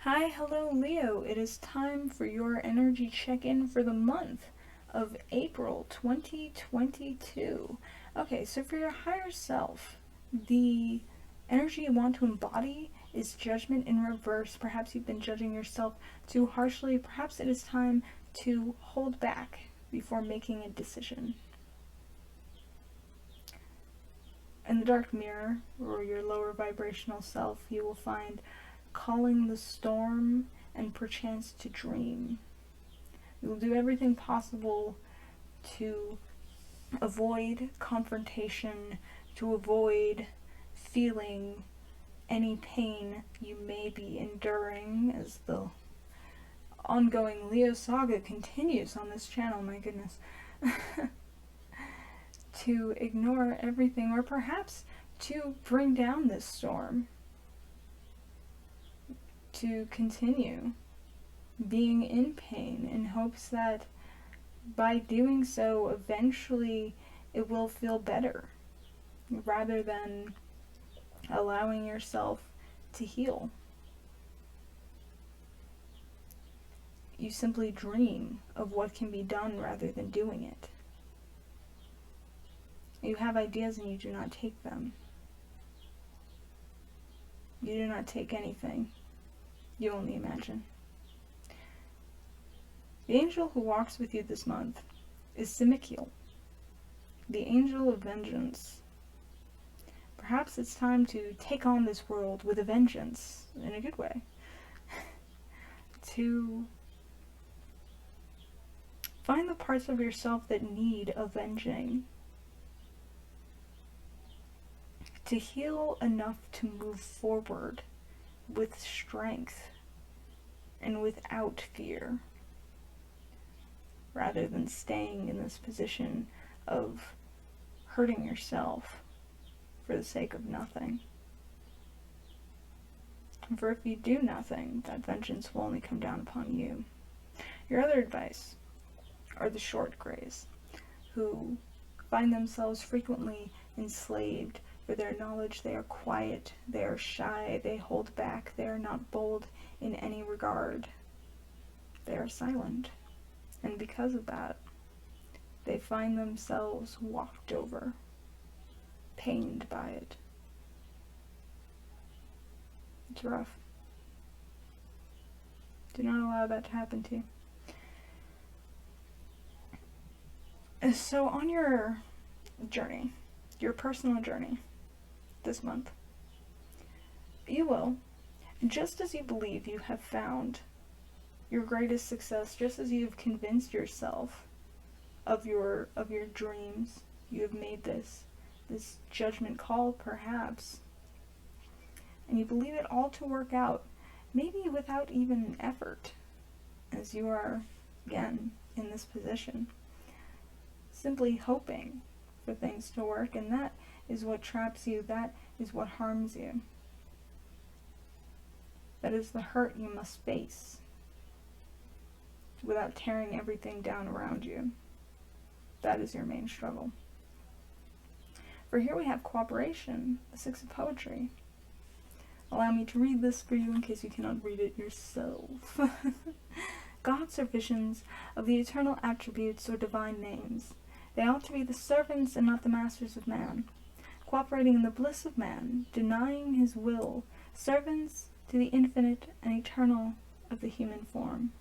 Hi, hello Leo. It is time for your energy check-in for the month of April 2022. Okay, so for your higher self, the energy you want to embody is judgment in reverse. Perhaps you've been judging yourself too harshly. Perhaps it is time to hold back before making a decision. In the dark mirror, or your lower vibrational self, you will find calling the storm and perchance to dream. You will do everything possible to avoid confrontation, to avoid feeling any pain you may be enduring as the ongoing Leo saga continues on this channel, my goodness. To ignore everything, or perhaps to bring down this storm, to continue being in pain in hopes that by doing so eventually it will feel better, rather than allowing yourself to heal. You simply dream of what can be done rather than doing it. You have ideas and you do not take them. You do not take anything. You only imagine. The angel who walks with you this month is Simikiel, the angel of vengeance. Perhaps it's time to take on this world with a vengeance, in a good way. To find the parts of yourself that need avenging. To heal enough to move forward with strength and without fear, rather than staying in this position of hurting yourself for the sake of nothing. For if you do nothing, that vengeance will only come down upon you. Your other advice are the short grays, who find themselves frequently enslaved. For their knowledge, they are quiet, they are shy, they hold back, they are not bold in any regard. They are silent. And because of that, they find themselves walked over, pained by it. It's rough. Do not allow that to happen to you. So on your journey, your personal journey, this month, you will, just as you believe you have found your greatest success, just as you have convinced yourself of your dreams, you have made this judgment call perhaps, and you believe it all to work out, maybe without even effort, as you are again in this position, simply hoping for things to work, and that is what traps you, that is what harms you. That is the hurt you must face without tearing everything down around you. That is your main struggle. For here we have cooperation, the Six of Poetry. Allow me to read this for you in case you cannot read it yourself. Gods are visions of the eternal attributes or divine names. They ought to be the servants and not the masters of man, cooperating in the bliss of man, denying his will, servants to the infinite and eternal of the human form.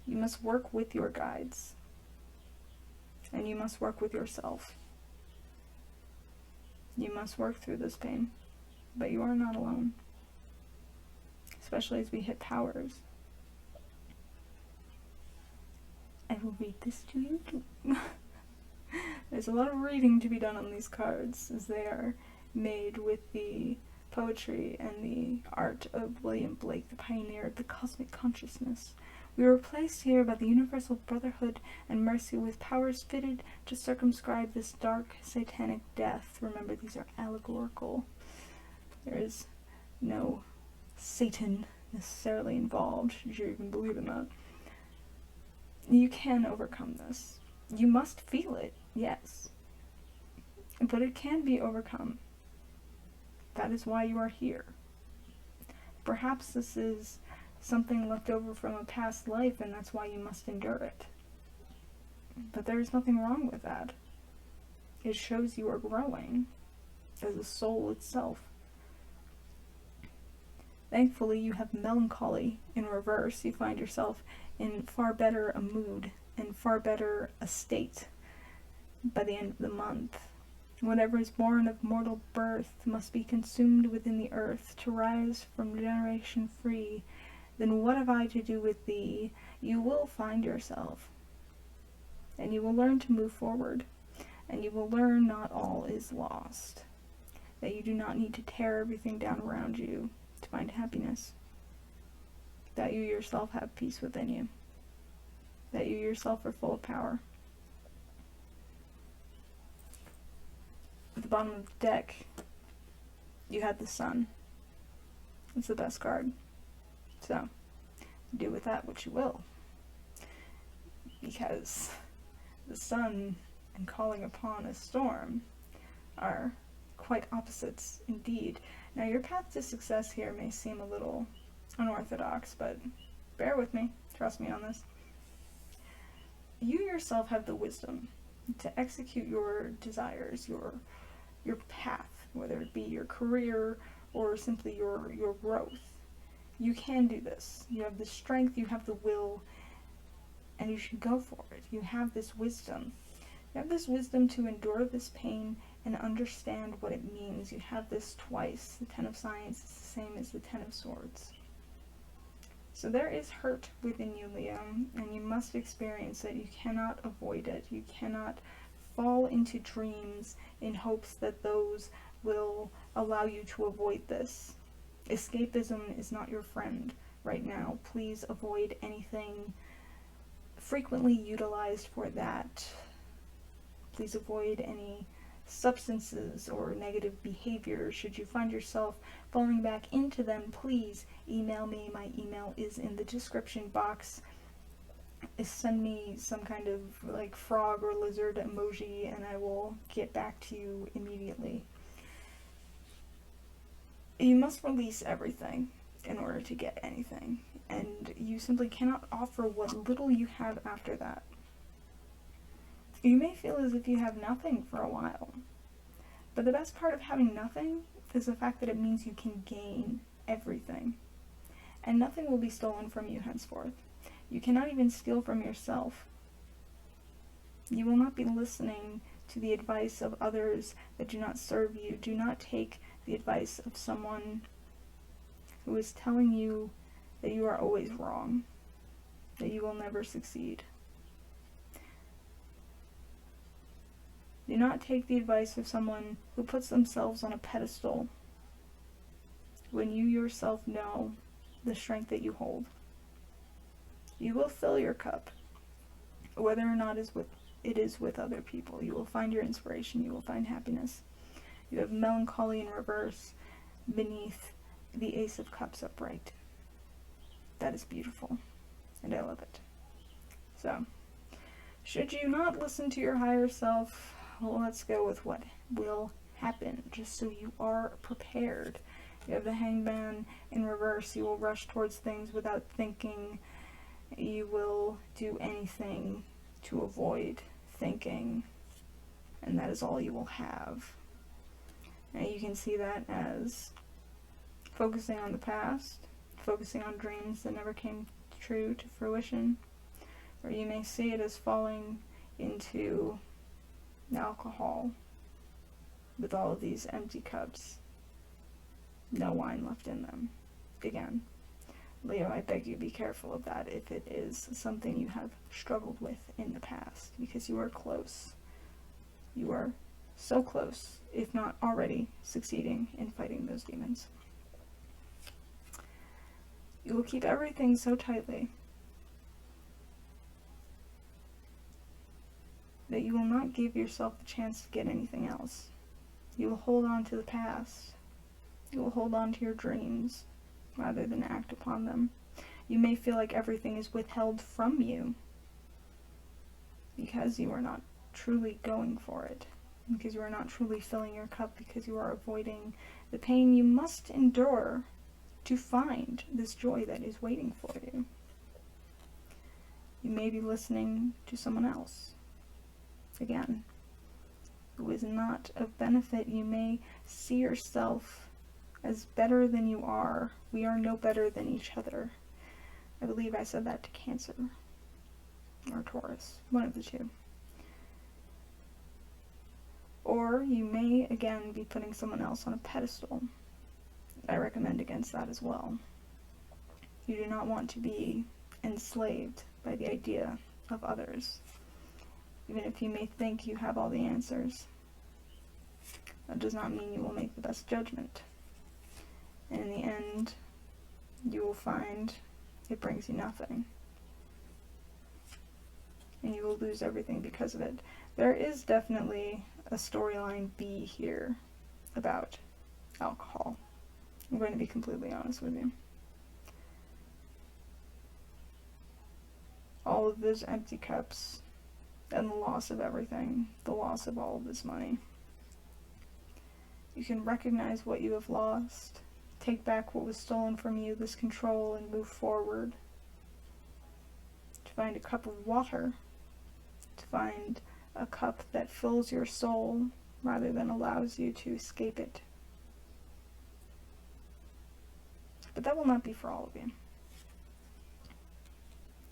You must work with your guides, and you must work with yourself. You must work through this pain, but you are not alone, especially as we hit powers. I will read this to you too. There's a lot of reading to be done on these cards, as they are made with the poetry and the art of William Blake, the pioneer of the cosmic consciousness. We were placed here by the universal brotherhood and mercy with powers fitted to circumscribe this dark satanic death. Remember, these are allegorical. There is no Satan necessarily involved. Did you even believe in that? You can overcome this. You must feel it, yes, but it can be overcome. That is why you are here. Perhaps this is something left over from a past life, and that's why you must endure it. But there's nothing wrong with that. It shows you are growing as a soul itself. Thankfully, you have melancholy in reverse. You find yourself in far better a mood and far better a state by the end of the month. Whatever is born of mortal birth must be consumed within the earth to rise from generation free. Then what have I to do with thee? You will find yourself, and you will learn to move forward, and you will learn not all is lost, that you do not need to tear everything down around you to find happiness, that you yourself have peace within you, that you yourself are full of power. At the bottom of the deck, you had the sun. It's the best card. So, do with that what you will. Because the sun and calling upon a storm are quite opposites indeed. Now, your path to success here may seem a little unorthodox, but bear with me. Trust me on this. You yourself have the wisdom to execute your desires, your path, whether it be your career or simply your growth. You can do this. You have the strength, you have the will, and you should go for it. You have this wisdom. You have this wisdom to endure this pain and understand what it means. You have this twice. The Ten of Science is the same as the Ten of Swords. So there is hurt within you, Leo, and you must experience it. You cannot avoid it. You cannot fall into dreams in hopes that those will allow you to avoid this. Escapism is not your friend right now. Please avoid anything frequently utilized for that. Please avoid any substances or negative behavior. Should you find yourself falling back into them, please email me. My email is in the description box. Send me some kind of like frog or lizard emoji and I will get back to you immediately. You must release everything in order to get anything, and you simply cannot offer what little you have after that. You may feel as if you have nothing for a while, but the best part of having nothing is the fact that it means you can gain everything, and nothing will be stolen from you henceforth. You cannot even steal from yourself. You will not be listening to the advice of others that do not serve you. Do not take the advice of someone who is telling you that you are always wrong, that you will never succeed. Do not take the advice of someone who puts themselves on a pedestal when you yourself know the strength that you hold. You will fill your cup, whether or not it is with other people. You will find your inspiration. You will find happiness. You have melancholy in reverse beneath the Ace of Cups upright. That is beautiful, and I love it. So, should you not listen to your higher self, well, let's go with what will happen, just so you are prepared. You have the Hangman in reverse. You will rush towards things without thinking. You will do anything to avoid thinking, and that is all you will have. Now you can see that as focusing on the past, focusing on dreams that never came true to fruition, or you may see it as falling into alcohol with all of these empty cups, no wine left in them. Again, Leo, I beg you be careful of that if it is something you have struggled with in the past, because you are close. You are so close, if not already succeeding in fighting those demons. You will keep everything so tightly that you will not give yourself the chance to get anything else. You will hold on to the past. You will hold on to your dreams rather than act upon them. You may feel like everything is withheld from you because you are not truly going for it, because you are not truly filling your cup, because you are avoiding the pain you must endure to find this joy that is waiting for you. You may be listening to someone else, again, who is not of benefit. You may see yourself as better than you are. We are no better than each other. I believe I said that to Cancer or Taurus, one of the two. Or you may, again, be putting someone else on a pedestal. I recommend against that as well. You do not want to be enslaved by the idea of others, even if you may think you have all the answers. That does not mean you will make the best judgment. And in the end, you will find it brings you nothing. And you will lose everything because of it. There is definitely a storyline B here about alcohol. I'm going to be completely honest with you. All of those empty cups and the loss of everything, the loss of all of this money. You can recognize what you have lost, take back what was stolen from you, this control, and move forward. To find a cup of water, to find a cup that fills your soul rather than allows you to escape it. But that will not be for all of you.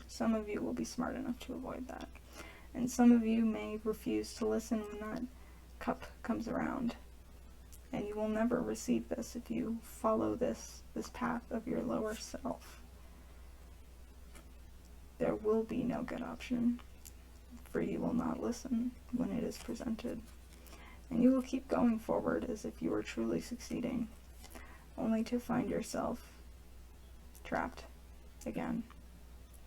Some of you will be smart enough to avoid that. And some of you may refuse to listen when that cup comes around. And you will never receive this if you follow this path of your lower self. There will be no good option, for you will not listen when it is presented. And you will keep going forward as if you were truly succeeding, only to find yourself trapped again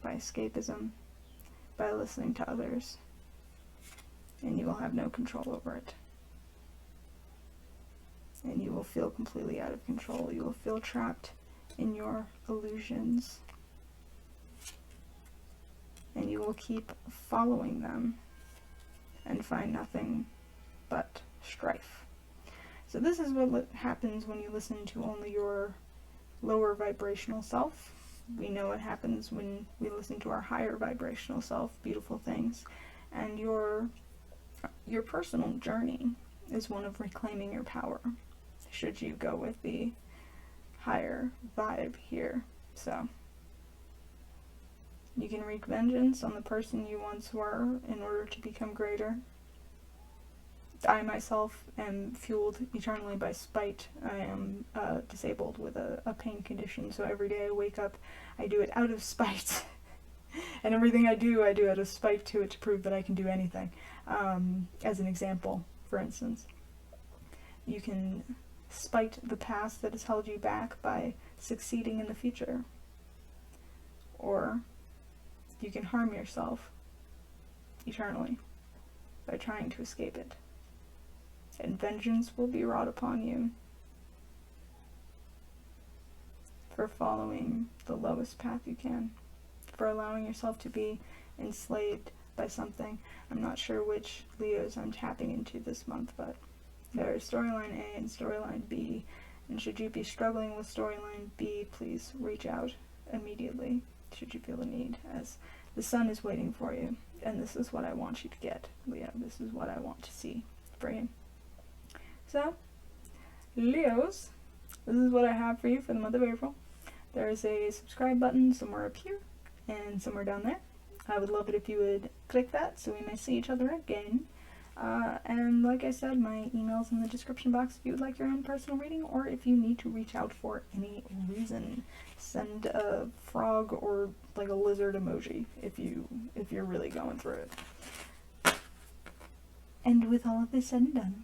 by escapism, by listening to others, and you will have no control over it. And you will feel completely out of control. You will feel trapped in your illusions. And you will keep following them and find nothing but strife. So this is what happens when you listen to only your lower vibrational self. We know what happens when we listen to our higher vibrational self, beautiful things. And your personal journey is one of reclaiming your power, should you go with the higher vibe here. So you can wreak vengeance on the person you once were in order to become greater. I myself am fueled eternally by spite. I am disabled with a pain condition, so every day I wake up, I do it out of spite. And everything I do out of spite to it to prove that I can do anything. As an example, for instance, you can spite the past that has held you back by succeeding in the future. Or you can harm yourself eternally by trying to escape it. And vengeance will be wrought upon you for following the lowest path you can, for allowing yourself to be enslaved by something. I'm not sure which Leos I'm tapping into this month, but there is storyline A and storyline B, and should you be struggling with storyline B, please reach out immediately, should you feel the need, as the sun is waiting for you, and this is what I want you to get, Leo. This is what I want to see for you. So, Leos, this is what I have for you for the month of April. There is a subscribe button somewhere up here, and somewhere down there. I would love it if you would click that so we may see each other again. And like I said, my email's in the description box if you would like your own personal reading, or if you need to reach out for any reason. Send a frog or like a lizard emoji if you're really going through it. And with all of this said and done,